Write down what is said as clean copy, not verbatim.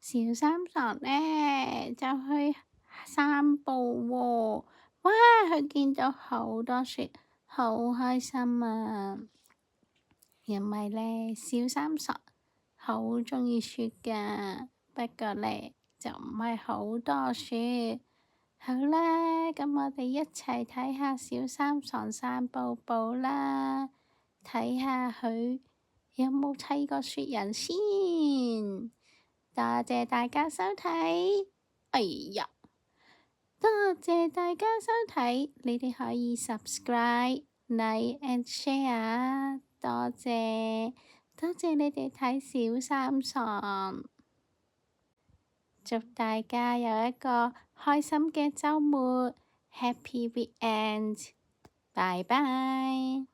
小三傻呢就去散步喎，哇！佢見到好多雪，好開心啊！因為呢，小三傻好鍾意雪㗎，不過呢，就唔係好多雪。好啦，咁我哋一齊睇下小三傻散步步啦，睇下佢有冇砌過雪人先。多謝大家收睇。哎呀，多謝大家收睇，你哋可以 subscribe、like and share。多謝，多謝你哋睇小三傻。祝大家有一個開心嘅週末，Happy Weekend，拜拜。